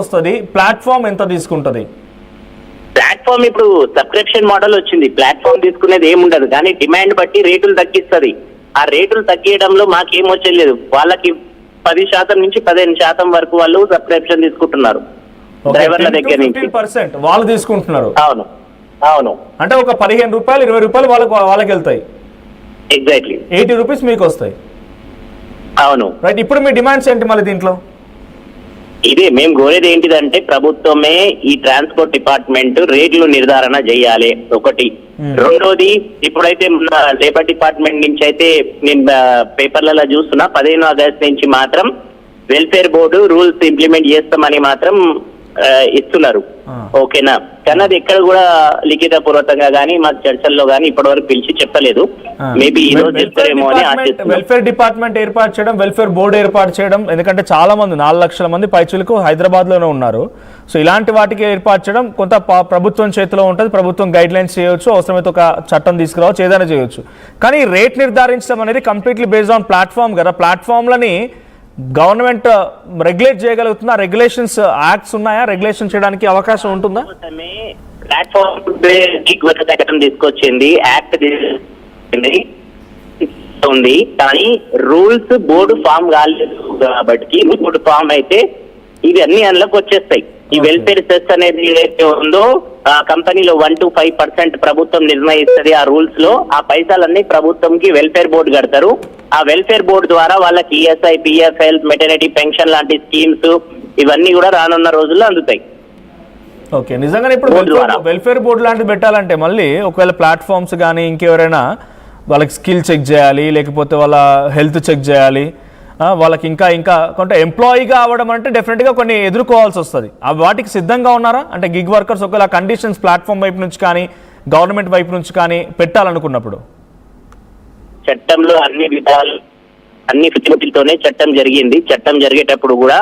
వస్తుంది, ప్లాట్ఫామ్ ఎంత తీసుకుంటది? ప్లాట్ఫామ్ ఇప్పుడు సబ్స్క్రిప్షన్ మోడల్ వచ్చింది. ప్లాట్ఫామ్ తీసుకునేది ఏముండదు, కానీ డిమాండ్ బట్టి రేటులు తగ్గిస్తుంది. ఆ రేటులు తగ్గించడంలో మాకేం వచ్చలేదు. వాళ్ళకి 10% నుంచి 15% వరకు వాళ్ళు సబ్స్క్రిప్షన్ తీసుకుంటున్నారు డ్రైవర్ల దగ్గర నుంచి. 15% వాళ్ళు తీసుకుంటున్నారు. అవును అవును, అంటే ఒక 15 రూపాయలు 20 రూపాయలు వాళ్ళకి వెళ్తాయి. ఎగ్జాక్ట్లీ 80 రూపీస్ మీకు వస్తాయి. అవును రైట్. ఇప్పుడు మీ డిమాండ్స్ ఏంటి మళ్ళీ దీంట్లో? ఇదే మేము కోరేది ఏంటిదంటే ప్రభుత్వమే ఈ ట్రాన్స్పోర్ట్ డిపార్ట్మెంట్ రేట్లు నిర్ధారణ చేయాలి ఒకటి. రెండోది, ఇప్పుడైతే లేబర్ డిపార్ట్మెంట్ నుంచి అయితే నేను పేపర్లలో చూస్తున్నా 15 ఆగస్టు నుంచి మాత్రం వెల్ఫేర్ బోర్డు రూల్స్ ఇంప్లిమెంట్ చేస్తామని మాత్రం ఇస్తున్నారు. ఓకేనా? కానీ అది ఎక్కడ కూడా లిఖిత పూర్వకంగా కానీ మాకు చర్చల్లో కానీ ఇప్పటి వరకు పిలిచి చెప్పలేదు. మేబీ ఈ రోజు చెప్తారేమో అని ఆశిస్తున్నాం. వెల్ఫేర్ డిపార్ట్మెంట్ ఏర్పాటు చేయడం, వెల్ఫేర్ బోర్డు ఏర్పాటు చేయడం, ఎందుకంటే చాలా మంది 4 లక్షల మంది పైచులకు హైదరాబాద్ లోనే ఉన్నారు. సో ఇలాంటి వాటికి ఏర్పాటు చేయడం కొంత ప్రభుత్వం చేతిలో ఉంటుంది. ప్రభుత్వం గైడ్ లైన్స్ చేయొచ్చు, అవసరమైతే ఒక చట్టం తీసుకురావచ్చు, ఏదైనా చేయొచ్చు. కానీ రేట్ నిర్ధారించడం అనేది కంప్లీట్లీ బేస్డ్ ఆన్ ప్లాట్ఫామ్ కదా. ప్లాట్ఫామ్లని గవర్నమెంట్ రెగ్యులేట్ చేయగలుగుతుందా? రెగ్యులేషన్స్ యాక్ట్స్ ఉన్నాయా? రెగ్యులేషన్ చేయడానికి అవకాశం ఉంటుందా? ప్లాట్ఫామ్ చట్టం తీసుకొచ్చింది, యాక్ట్ ఉంది, కానీ రూల్స్ బోర్డు ఫామ్ కాలేదు. కాబట్టి బోర్డు ఫామ్ అయితే ఇవి అన్ని అందులోకి వచ్చేస్తాయి. ఈ వెల్ఫేర్ సెస్ అనేది ఏదైతే ఉందో ఆ కంపెనీలో 1 to 5% ప్రభుత్వం నిర్ణయిస్తుంది ఆ రూల్స్ లో. ఆ పైసలన్నీ ప్రభుత్వంకి వెల్ఫేర్ బోర్డు కడతారు. ఆ వెల్ఫేర్ బోర్డు ద్వారా వాళ్ళకి ESI, PF, health, maternity pension లాంటి స్కీమ్స్ ఇవన్నీ కూడా రానున్న రోజుల్లో అందుతాయి. ఓకే, నిజంగానే ఇప్పుడు వెల్ఫేర్ బోర్డు లాంటిది పెట్టాలంటే మళ్ళీ ఒకవేళ ప్లాట్ఫామ్స్ కానీ ఇంకెవరైనా వాళ్ళకి స్కిల్ చెక్ చేయాలి, లేకపోతే వాళ్ళ హెల్త్ చెక్ చేయాలి, వాళ్ళకి ఇంకా కొంత ఎంప్లాయీగా అవ్వడం అంటే డెఫినెట్గా కొన్ని ఎదుర్కోవాల్సి వస్తుంది. వాటికి సిద్ధంగా ఉన్నారా? అంటే గిగ్ వర్కర్స్ ఒకవేళ కండిషన్స్ ప్లాట్ఫామ్ వైపు నుంచి కానీ గవర్నమెంట్ వైపు నుంచి కానీ పెట్టాలనుకున్నప్పుడు చట్టంలో అన్ని విధాలు అన్ని ఫెసిలిటీలతోనే చట్టం జరిగింది. చట్టం జరిగేటప్పుడు కూడా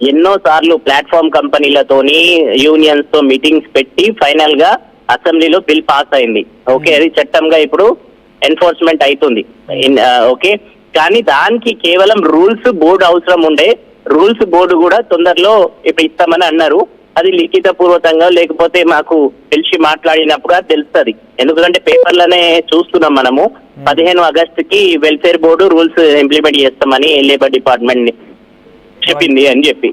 ఎన్నో సార్లు ప్లాట్ఫామ్ కంపెనీలతోని యూనియన్స్ తో మీటింగ్స్ పెట్టి ఫైనల్ గా అసెంబ్లీలో బిల్ పాస్ అయింది. ఓకే, అది చట్టంగా ఇప్పుడు ఎన్ఫోర్స్మెంట్ అవుతుంది. ఓకే, కానీ దానికి కేవలం రూల్స్ బోర్డు అవసరం ఉండే. రూల్స్ బోర్డు కూడా తొందరలో ఇప్పుడు ఇస్తామని అన్నారు. అది లిఖిత పూర్వకంగా లేకపోతే మాకు పిలిచి మాట్లాడినప్పుడు అది తెలుస్తుంది. ఎందుకంటే పేపర్లనే చూస్తున్నాం మనము 15 ఆగస్టుకి వెల్ఫేర్ బోర్డు రూల్స్ ఇంప్లిమెంట్ చేస్తామని లేబర్ డిపార్ట్మెంట్ చెప్పింది అని చెప్పి.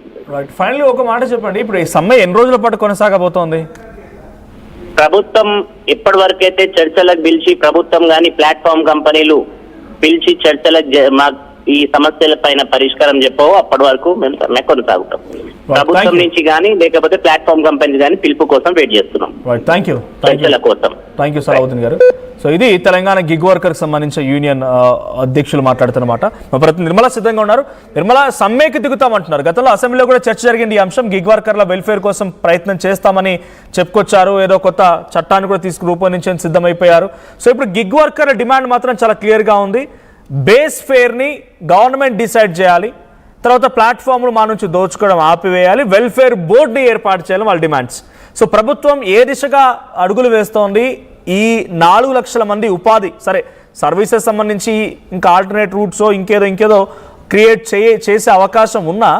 ఫైనల్లీ ఒక మాట చెప్పండి, ఇప్పుడు ఈ సమ్మె ఎన్ని రోజుల పాటు కొనసాగబోతోంది? ప్రభుత్వం ఎప్పటి వరకైతే చర్చలకు పిలిచి ప్రభుత్వం కానీ ప్లాట్ఫామ్ కంపెనీలు పిలిచి చర్చలకు మాకు ఈ సమస్యల పైన పరిష్కారం చెప్పవో అప్పటి వరకు మేము సమ్మె కొనసాగుతాం. ప్రభుత్వం నుంచి కానీ లేకపోతే ప్లాట్ఫామ్ కంపెనీ కానీ పిలుపు కోసం వెయిట్ చేస్తున్నాం చర్చల కోసం. థ్యాంక్ యూ సలావుద్దీన్ గారు. సో ఇది తెలంగాణ గిగ్ వర్కర్కి సంబంధించిన యూనియన్ అధ్యక్షులు మాట్లాడుతున్నమాట. ప్రతి నిర్మల సిద్ధంగా ఉన్నారు. నిర్మల సమ్మెకి దిగుతామంటున్నారు. గతంలో అసెంబ్లీలో కూడా చర్చ జరిగింది ఈ అంశం. గిగ్ వర్కర్ల వెల్ఫేర్ కోసం ప్రయత్నం చేస్తామని చెప్పుకొచ్చారు. ఏదో కొత్త చట్టాన్ని కూడా రూపొందించని సిద్ధమైపోయారు. సో ఇప్పుడు గిగ్ వర్కర్ల డిమాండ్ మాత్రం చాలా క్లియర్గా ఉంది. బేస్ ఫేర్ని గవర్నమెంట్ డిసైడ్ చేయాలి, తర్వాత ప్లాట్ఫామ్లు మా నుంచి దోచుకోవడం ఆపివేయాలి, వెల్ఫేర్ బోర్డుని ఏర్పాటు చేయాలి వాళ్ళ డిమాండ్స్. సో ప్రభుత్వం ఏ దిశగా అడుగులు వేస్తోంది? ఈ 4 లక్షల మంది ఉపాధి, సరే సర్వీసెస్ సంబంధించి ఇంకా ఆల్టర్నేట్ రూట్సో ఇంకేదో క్రియేట్ చేసే అవకాశం ఉన్నా,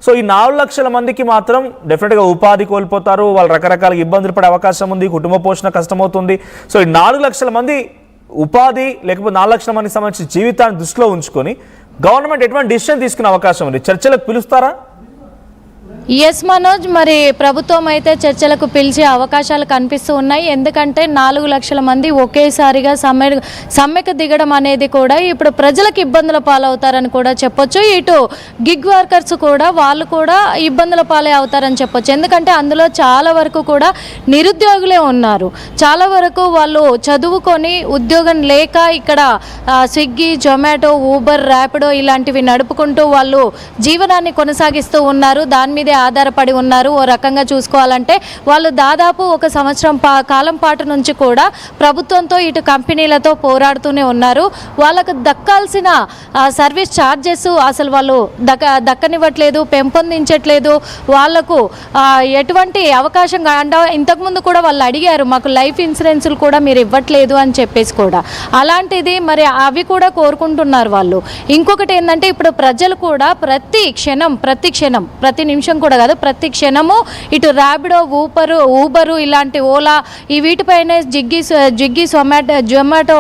సో ఈ 4 లక్షల మందికి మాత్రం డెఫినెట్గా ఉపాధి కోల్పోతారు. వాళ్ళు రకరకాల ఇబ్బందులు పడే అవకాశం ఉంది, కుటుంబ పోషణ కష్టమవుతుంది. సో ఈ 4 లక్షల మంది ఉపాధి లేకపోతే 4 లక్షల మందికి సంబంధించిన జీవితాన్ని దృష్టిలో ఉంచుకొని గవర్నమెంట్ ఎటువంటి డిసిషన్ తీసుకునే అవకాశం ఉంది? చర్చలకు పిలుస్తారా? ఎస్ మనోజ్, మరి ప్రభుత్వం అయితే చర్చలకు పిలిచే అవకాశాలు కనిపిస్తూ ఉన్నాయి. ఎందుకంటే 4 లక్షల మంది ఒకేసారిగా సమ్మెకు దిగడం అనేది కూడా ఇప్పుడు ప్రజలకు ఇబ్బందుల పాలవుతారని కూడా చెప్పొచ్చు. ఇటు గిగ్ వర్కర్స్ కూడా వాళ్ళు కూడా ఇబ్బందుల పాలే అవుతారని చెప్పొచ్చు. ఎందుకంటే అందులో చాలా వరకు కూడా నిరుద్యోగులే ఉన్నారు. చాలా వరకు వాళ్ళు చదువుకొని ఉద్యోగం లేక ఇక్కడ స్విగ్గీ, జొమాటో, ఊబర్, ర్యాపిడో ఇలాంటివి నడుపుకుంటూ వాళ్ళు జీవనాన్ని కొనసాగిస్తూ ఉన్నారు. దాని మీద ఆధారపడి ఉన్నారు. ఓ రకంగా చూసుకోవాలంటే వాళ్ళు దాదాపు 1 సంవత్సరం కాలం పాటు నుంచి కూడా ప్రభుత్వంతో ఇటు కంపెనీలతో పోరాడుతూనే ఉన్నారు. వాళ్ళకు దక్కాల్సిన సర్వీస్ ఛార్జెస్ అసలు వాళ్ళు దక్కనివ్వట్లేదు, పెంపొందించట్లేదు. వాళ్లకు ఎటువంటి అవకాశం ఇంతకుముందు కూడా వాళ్ళు అడిగారు, మాకు లైఫ్ ఇన్సూరెన్స్లు కూడా మీరు ఇవ్వట్లేదు అని చెప్పేసి కూడా. అలాంటిది మరి అవి కూడా కోరుకుంటున్నారు వాళ్ళు. ఇంకొకటి ఏంటంటే ఇప్పుడు ప్రజలు కూడా ప్రతి క్షణం ప్రతి నిమిషం కూడా కాదు, ప్రతి క్షణము ఇటు ర్యాపిడో, ఊబరు ఇలాంటి ఓలా ఈ వీటిపైనే జిగ్గి జొమాటో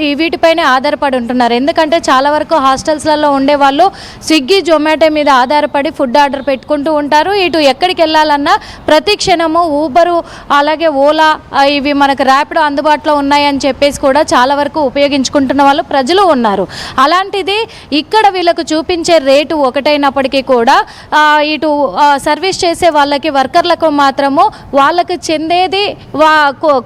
ఈ వీటిపైనే ఆధారపడి ఉంటున్నారు. ఎందుకంటే చాలా వరకు హాస్టల్స్లలో ఉండే వాళ్ళు స్విగ్గీ జొమాటో మీద ఆధారపడి ఫుడ్ ఆర్డర్ పెట్టుకుంటూ ఉంటారు. ఇటు ఎక్కడికి వెళ్ళాలన్నా ప్రతి క్షణము ఊబరు అలాగే ఓలా ఇవి మనకు ర్యాపిడో అందుబాటులో ఉన్నాయని చెప్పేసి కూడా చాలా వరకు ఉపయోగించుకుంటున్న వాళ్ళు ప్రజలు ఉన్నారు. అలాంటిది ఇక్కడ వీళ్ళకు చూపించే రేటు ఒకటైనప్పటికీ కూడా ఇటు సర్వీస్ చేసే వాళ్ళకి వర్కర్లకు మాత్రము వాళ్ళకి చెందేది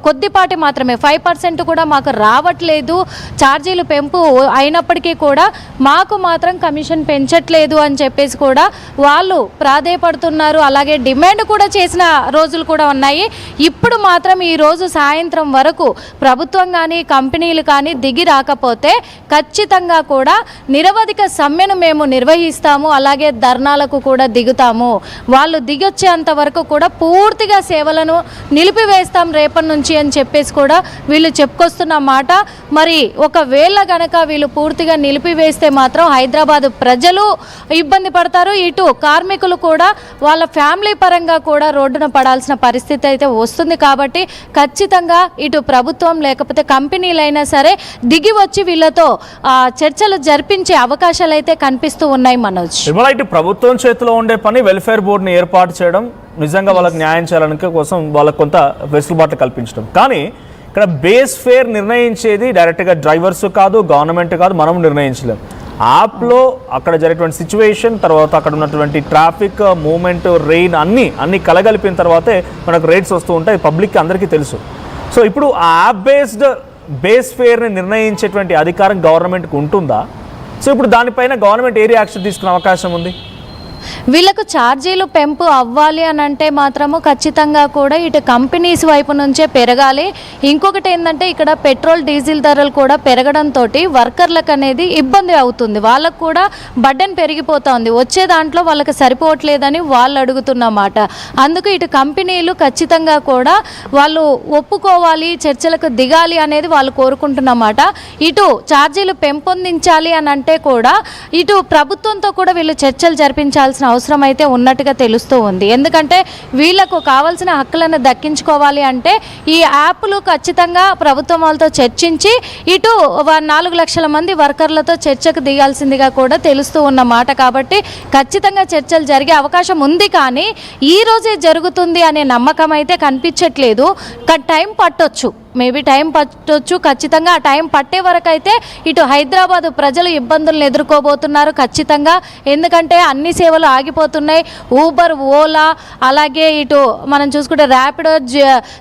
కొద్దిపాటి మాత్రమే, 5% కూడా మాకు రావట్లేదు. ఛార్జీలు పెంపు అయినప్పటికీ కూడా మాకు మాత్రం కమిషన్ పెంచట్లేదు అని చెప్పేసి కూడా వాళ్ళు ప్రాధేయపడుతున్నారు. అలాగే డిమాండ్ కూడా చేసిన రోజులు కూడా ఉన్నాయి. ఇప్పుడు మాత్రం ఈరోజు సాయంత్రం వరకు ప్రభుత్వం కానీ కంపెనీలు కానీ దిగి రాకపోతే ఖచ్చితంగా కూడా నిరవధిక సమ్మెను మేము నిర్వహిస్తాము, అలాగే ధర్నాలకు కూడా దిగుతాము. వాళ్ళు దిగొచ్చేంత వరకు కూడా పూర్తిగా సేవలను నిలిపివేస్తాం రేపటి నుంచి అని చెప్పేసి కూడా వీళ్ళు చెప్పుకొస్తున్న మాట. మరి ఒకవేళ గనక వీళ్ళు పూర్తిగా నిలిపివేస్తే మాత్రం హైదరాబాద్ ప్రజలు ఇబ్బంది పడతారు, ఇటు కార్మికులు కూడా వాళ్ళ ఫ్యామిలీ పరంగా కూడా రోడ్డున పడాల్సిన పరిస్థితి అయితే వస్తుంది. కాబట్టి ఖచ్చితంగా ఇటు ప్రభుత్వం లేకపోతే కంపెనీలైనా సరే దిగి వచ్చి వీళ్ళతో చర్చలు జరిపించే అవకాశాలు అయితే కనిపిస్తూ ఉన్నాయి. మనోజ్, ఇటు ప్రభుత్వం చేతిలో ఉండే పని వెల్ఫేర్ బోర్డుని ఏర్పాటు చేయడం, నిజంగా వాళ్ళకి న్యాయం చేయాలనే కోసం వాళ్ళకు కొంత వెసులుబాటు కల్పించడం. కానీ ఇక్కడ బేస్ ఫేర్ నిర్ణయించేది డైరెక్ట్గా డ్రైవర్స్ కాదు, గవర్నమెంట్ కాదు, మనం నిర్ణయించలేం. యాప్లో అక్కడ జరిగేటువంటి సిచ్యువేషన్, తర్వాత అక్కడ ఉన్నటువంటి ట్రాఫిక్ మూవ్మెంట్, రెయిన్ అన్నీ కలగలిపిన తర్వాతే మనకు రేట్స్ వస్తూ ఉంటాయి, పబ్లిక్కి అందరికీ తెలుసు. సో ఇప్పుడు ఆ యాప్ బేస్ ఫేర్ని నిర్ణయించేటువంటి అధికారం గవర్నమెంట్కి ఉంటుందా? సో ఇప్పుడు దానిపైన గవర్నమెంట్ ఏ రియాక్షన్ తీసుకునే అవకాశం ఉంది? వీళ్ళకు ఛార్జీలు పెంపు అవ్వాలి అని అంటే మాత్రము ఖచ్చితంగా కూడా ఇటు కంపెనీస్ వైపు నుంచే పెరగాలి. ఇంకొకటి ఏంటంటే ఇక్కడ పెట్రోల్ డీజిల్ ధరలు కూడా పెరగడంతో వర్కర్లకు అనేది ఇబ్బంది అవుతుంది, వాళ్ళకు కూడా బర్డెన్ పెరిగిపోతుంది, వచ్చే దాంట్లో వాళ్ళకి సరిపోవట్లేదని వాళ్ళు అడుగుతున్నమాట. అందుకు ఇటు కంపెనీలు ఖచ్చితంగా కూడా వాళ్ళు ఒప్పుకోవాలి, చర్చలకు దిగాలి అనేది వాళ్ళు కోరుకుంటున్నమాట. ఇటు ఛార్జీలు పెంపొందించాలి అని అంటే కూడా ఇటు ప్రభుత్వంతో కూడా వీళ్ళు చర్చలు జరిపించాల్సిన అవసరం అయితే ఉన్నట్టుగా తెలుస్తూ ఉంది. ఎందుకంటే వీళ్ళకు కావాల్సిన హక్కులను దక్కించుకోవాలి అంటే ఈ యాప్లు ఖచ్చితంగా ప్రభుత్వం వాళ్ళతో చర్చించి ఇటు 4 లక్షల మంది వర్కర్లతో చర్చకు దిగాల్సిందిగా కూడా తెలుస్తూ ఉన్నమాట. కాబట్టి ఖచ్చితంగా చర్చలు జరిగే అవకాశం ఉంది, కానీ ఈ రోజే జరుగుతుంది అనే నమ్మకం అయితే కనిపించట్లేదు. టైం పట్టొచ్చు, మేబీ టైం పట్టొచ్చు. ఖచ్చితంగా ఆ టైం పట్టే వరకు అయితే ఇటు హైదరాబాద్ ప్రజలు ఇబ్బందులను ఎదుర్కోబోతున్నారు ఖచ్చితంగా. ఎందుకంటే అన్ని సేవలు ఆగిపోతున్నాయి. ఊబర్, ఓలా, అలాగే ఇటు మనం చూసుకుంటే ర్యాపిడో,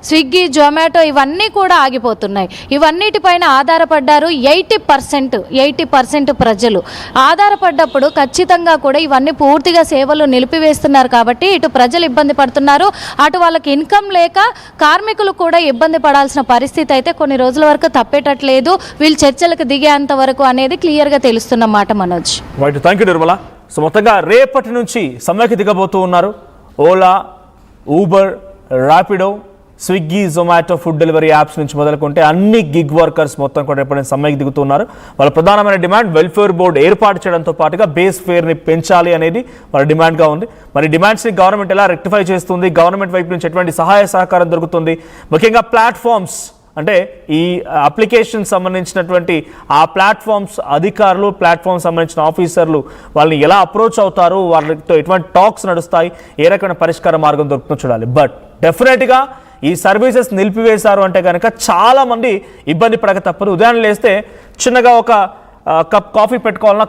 స్విగ్గీ, జొమాటో ఇవన్నీ కూడా ఆగిపోతున్నాయి. ఇవన్నిటిపైన ఆధారపడ్డారు 80% ప్రజలు. ఆధారపడ్డప్పుడు ఖచ్చితంగా కూడా ఇవన్నీ పూర్తిగా సేవలు నిలిపివేస్తున్నారు. కాబట్టి ఇటు ప్రజలు ఇబ్బంది పడుతున్నారు, అటు వాళ్ళకి ఇన్కమ్ లేక కార్మికులు కూడా ఇబ్బంది పడాల్సిన పరిస్థితి అయితే కొన్ని రోజుల వరకు తప్పేటట్లేదు. వీళ్ళు చర్చలకు దిగేంత వరకు అనేది క్లియర్గా తెలుస్తున్నమాట. Manoj, thank you Nirmala. So మొత్తంగా రేపటి నుంచి సమ్మెకి దిగబోతూ ఉన్నారు Ola, Uber, Rapido, Swiggy, Zomato food delivery apps నుంచి మొదలుకుంటే అన్ని గిగ్ వర్కర్స్ మొత్తం కూడా రేపటి సమ్మెకి దిగుతున్నారు. వాళ్ళ ప్రధానమైన డిమాండ్ వెల్ఫేర్ బోర్డు ఏర్పాటు చేయడంతో పాటుగా బేస్ ఫేర్ని పెంచాలి అనేది వాళ్ళ డిమాండ్గా ఉంది. మరి డిమాండ్స్ని గవర్నమెంట్ ఎలా రెక్టిఫై చేస్తుంది, గవర్నమెంట్ వైపు నుంచి ఎటువంటి సహాయ సహకారం దొరుకుతుంది, ముఖ్యంగా ప్లాట్ఫామ్స్ అంటే ఈ అప్లికేషన్ సంబంధించినటువంటి ఆ ప్లాట్ఫామ్స్ అధికారులు, ప్లాట్ఫామ్ సంబంధించిన ఆఫీసర్లు వాళ్ళని ఎలా అప్రోచ్ అవుతారు, వాళ్ళతో ఎటువంటి టాక్స్ నడుస్తాయి, ఏ రకమైన పరిష్కార మార్గం దొరుకుతుందో చూడాలి. బట్ డెఫినెట్గా ఈ సర్వీసెస్ నిలిపివేశారు అంటే కనుక చాలామంది ఇబ్బంది పడక తప్పదు. ఉదయాన్నే లేస్తే చిన్నగా ఒక కప్ కాఫీ పెట్టుకోవాలన్నా